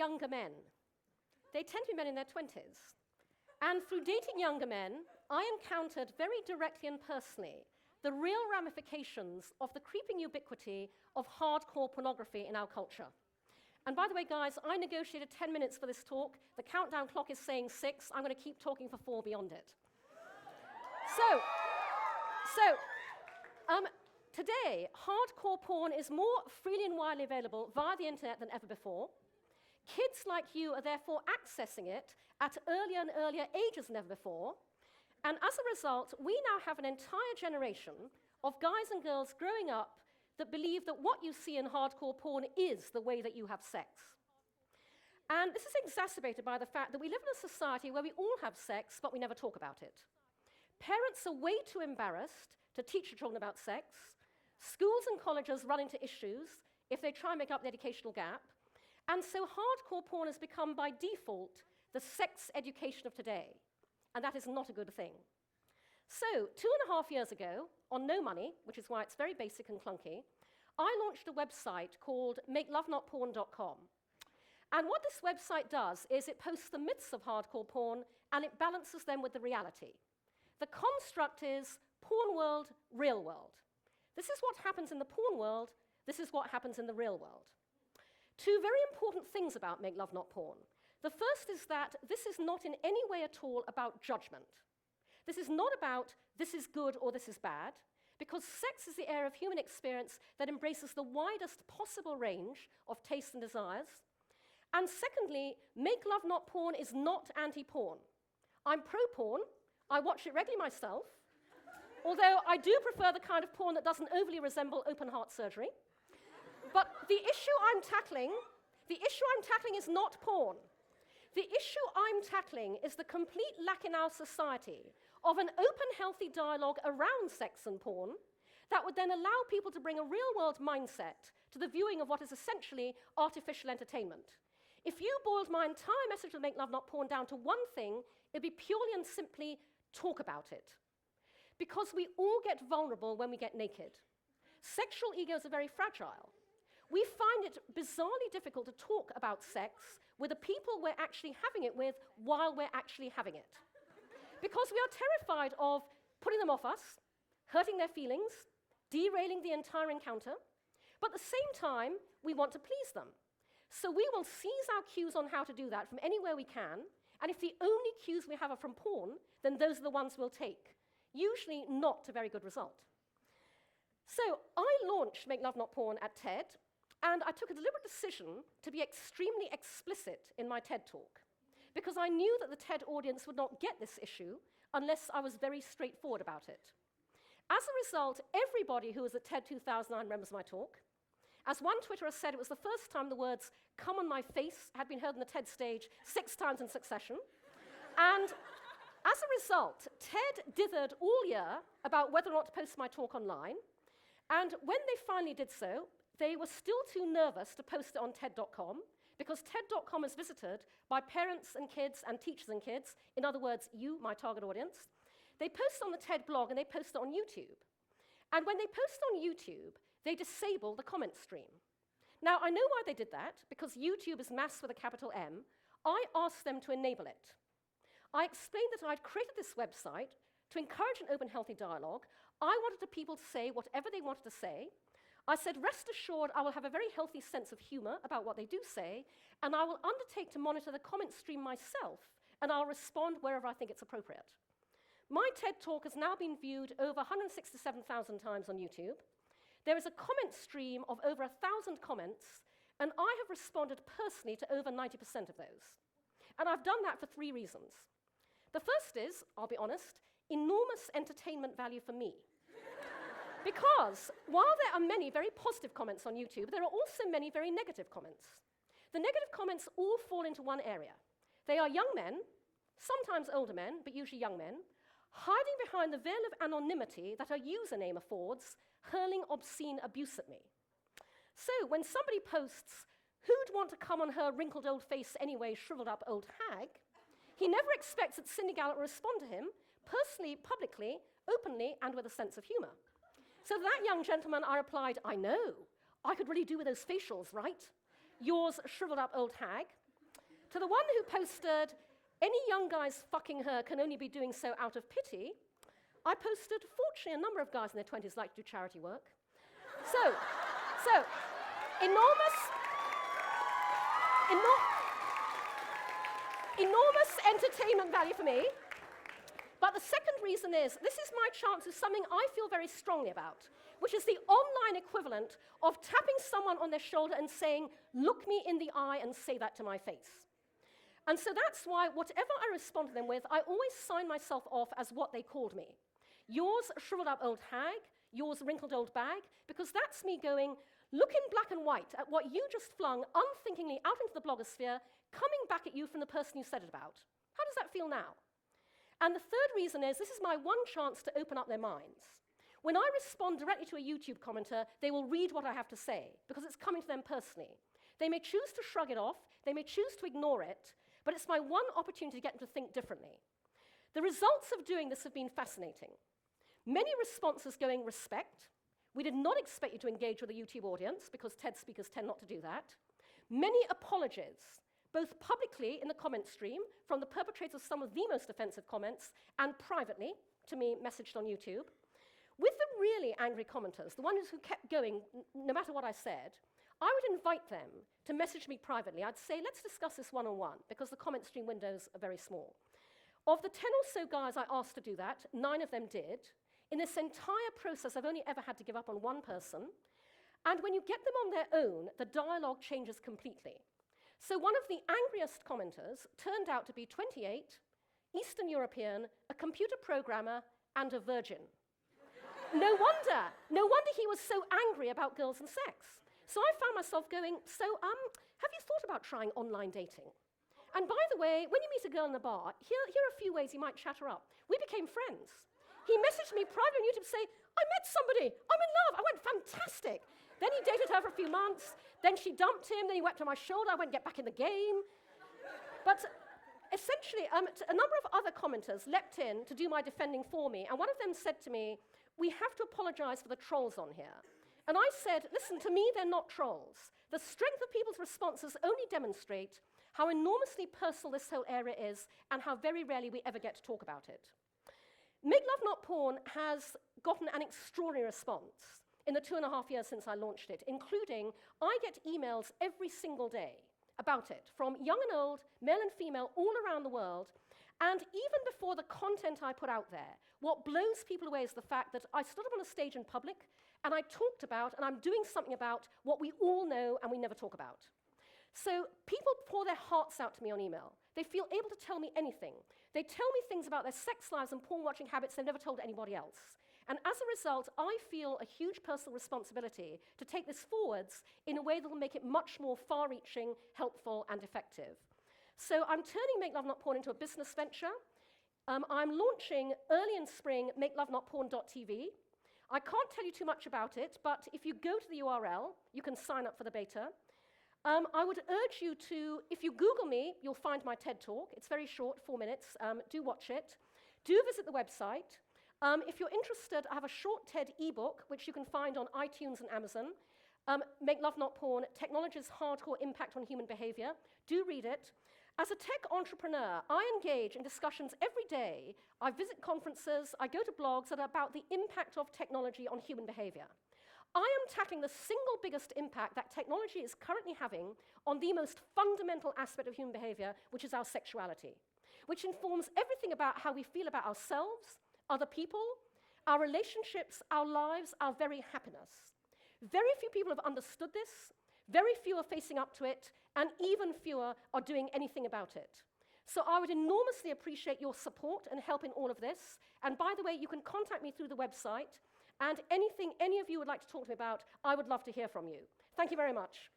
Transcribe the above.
younger men. They tend to be men in their 20s. And through dating younger men, I encountered very directly and personally the real ramifications of the creeping ubiquity of hardcore pornography in our culture. And by the way, guys, I negotiated 10 minutes for this talk. The countdown clock is saying 6. I'm going to keep talking for 4 beyond it. Today, hardcore porn is more freely and widely available via the internet than ever before. Kids like you are therefore accessing it at earlier and earlier ages than ever before. And as a result, we now have an entire generation of guys and girls growing up that believe that what you see in hardcore porn is the way that you have sex. And this is exacerbated by the fact that we live in a society where we all have sex, but we never talk about it. Parents are way too embarrassed to teach their children about sex. Schools and colleges run into issues if they try and make up the educational gap. And so hardcore porn has become, by default, the sex education of today. And that is not a good thing. So 2.5 years ago, on no money, which is why it's very basic and clunky, I launched a website called makelovenotporn.com. And what this website does is it posts the myths of hardcore porn and it balances them with the reality. The construct is porn world, real world. This is what happens in the porn world. This is what happens in the real world. Two very important things about Make Love Not Porn. The first is that this is not in any way at all about judgment. This is not about this is good or this is bad, because sex is the area of human experience that embraces the widest possible range of tastes and desires. And secondly, Make Love Not Porn is not anti-porn. I'm pro-porn. I watch it regularly myself, although I do prefer the kind of porn that doesn't overly resemble open heart surgery. But the issue I'm tackling is not porn. The issue I'm tackling is the complete lack in our society of an open, healthy dialogue around sex and porn that would then allow people to bring a real-world mindset to the viewing of what is essentially artificial entertainment. If you boiled my entire message of Make Love Not Porn down to one thing, it'd be purely and simply talk about it. Because we all get vulnerable when we get naked. Sexual egos are very fragile. We find it bizarrely difficult to talk about sex with the people we're actually having it with while we're actually having it. Because we are terrified of putting them off us, hurting their feelings, derailing the entire encounter, but at the same time, we want to please them. So we will seize our cues on how to do that from anywhere we can, and if the only cues we have are from porn, then those are the ones we'll take. Usually not to very good result. So I launched Make Love Not Porn at TED, and I took a deliberate decision to be extremely explicit in my TED talk, because I knew that the TED audience would not get this issue unless I was very straightforward about it. As a result, everybody who was at TED 2009 remembers my talk. As one Twitterer said, it was the first time the words "come on my face" had been heard on the TED stage 6 times in succession. And as a result, TED dithered all year about whether or not to post my talk online. And when they finally did so, they were still too nervous to post it on TED.com, because TED.com is visited by parents and kids and teachers and kids, in other words, you, my target audience. They post on the TED blog and they post it on YouTube. And when they post on YouTube, they disable the comment stream. Now, I know why they did that, because YouTube is mass with a capital M. I asked them to enable it. I explained that I'd created this website to encourage an open, healthy dialogue. I wanted the people to say whatever they wanted to say. I said, rest assured, I will have a very healthy sense of humor about what they do say, and I will undertake to monitor the comment stream myself, and I'll respond wherever I think it's appropriate. My TED Talk has now been viewed over 167,000 times on YouTube. There is a comment stream of over 1,000 comments, and I have responded personally to over 90% of those. And I've done that for 3 reasons. The first is, I'll be honest, enormous entertainment value for me. Because while there are many very positive comments on YouTube, there are also many very negative comments. The negative comments all fall into one area. They are young men, sometimes older men, but usually young men, hiding behind the veil of anonymity that our username affords, hurling obscene abuse at me. So when somebody posts, "Who'd want to come on her wrinkled old face anyway, shriveled up old hag?" he never expects that Cindy Gallop will respond to him, personally, publicly, openly, and with a sense of humor. So to that young gentleman, I replied, "I know. I could really do with those facials, right? Yours, shriveled up old hag." To the one who posted, any young guys fucking her can only be doing so out of pity, I posted, fortunately, a number of guys in their 20s like to do charity work. So, enormous entertainment value for me. But the second reason is, this is my chance of something I feel very strongly about, which is the online equivalent of tapping someone on their shoulder and saying, look me in the eye and say that to my face. And so that's why whatever I respond to them with, I always sign myself off as what they called me. Yours, shriveled up old hag, yours, wrinkled old bag, because that's me going, look in black and white at what you just flung unthinkingly out into the blogosphere, coming back at you from the person you said it about. How does that feel now? And the third reason is, this is my one chance to open up their minds. When I respond directly to a YouTube commenter, they will read what I have to say, because it's coming to them personally. They may choose to shrug it off, they may choose to ignore it, but it's my one opportunity to get them to think differently. The results of doing this have been fascinating. Many responses going, respect. We did not expect you to engage with a YouTube audience, because TED speakers tend not to do that. Many apologies, both publicly in the comment stream from the perpetrators of some of the most offensive comments, and privately, to me, messaged on YouTube. With the really angry commenters, the ones who kept going no matter what I said, I would invite them to message me privately. I'd say, let's discuss this one-on-one, because the comment stream windows are very small. Of the 10 or so guys I asked to do that, 9 of them did. In this entire process, I've only ever had to give up on one person. And when you get them on their own, the dialogue changes completely. So one of the angriest commenters turned out to be 28, Eastern European, a computer programmer, and a virgin. No wonder he was so angry about girls and sex. So I found myself going, have you thought about trying online dating? And by the way, when you meet a girl in the bar, here are a few ways you might chat her up. We became friends. He messaged me privately on YouTube to say, I met somebody, I'm in love. I went, fantastic. Then he dated her for a few months, then she dumped him, then he wept on my shoulder, I went get back in the game. But essentially, a number of other commenters leapt in to do my defending for me, and one of them said to me, we have to apologize for the trolls on here. And I said, listen, to me, they're not trolls. The strength of people's responses only demonstrate how enormously personal this whole area is and how very rarely we ever get to talk about it. Make Love Not Porn has gotten an extraordinary response in the 2.5 years since I launched it, including I get emails every single day about it from young and old, male and female, all around the world. And even before the content I put out there, what blows people away is the fact that I stood up on a stage in public and I talked about, and I'm doing something about, what we all know and we never talk about. So people pour their hearts out to me on email. They feel able to tell me anything. They tell me things about their sex lives and porn-watching habits they've never told anybody else. And as a result, I feel a huge personal responsibility to take this forwards in a way that will make it much more far-reaching, helpful, and effective. So I'm turning Make Love Not Porn into a business venture. I'm launching early in spring makelovenotporn.tv. I can't tell you too much about it, but if you go to the URL, you can sign up for the beta. I would urge you to, if you Google me, you'll find my TED Talk. It's very short, 4 minutes. Do watch it. Do visit the website. If you're interested, I have a short TED ebook, which you can find on iTunes and Amazon. Make Love Not Porn, Technology's Hardcore Impact on Human Behavior. Do read it. As a tech entrepreneur, I engage in discussions every day. I visit conferences, I go to blogs that are about the impact of technology on human behavior. I am tackling the single biggest impact that technology is currently having on the most fundamental aspect of human behavior, which is our sexuality, which informs everything about how we feel about ourselves, other people, our relationships, our lives, our very happiness. Very few people have understood this, very few are facing up to it, and even fewer are doing anything about it. So I would enormously appreciate your support and help in all of this. And by the way, you can contact me through the website, and anything any of you would like to talk to me about, I would love to hear from you. Thank you very much.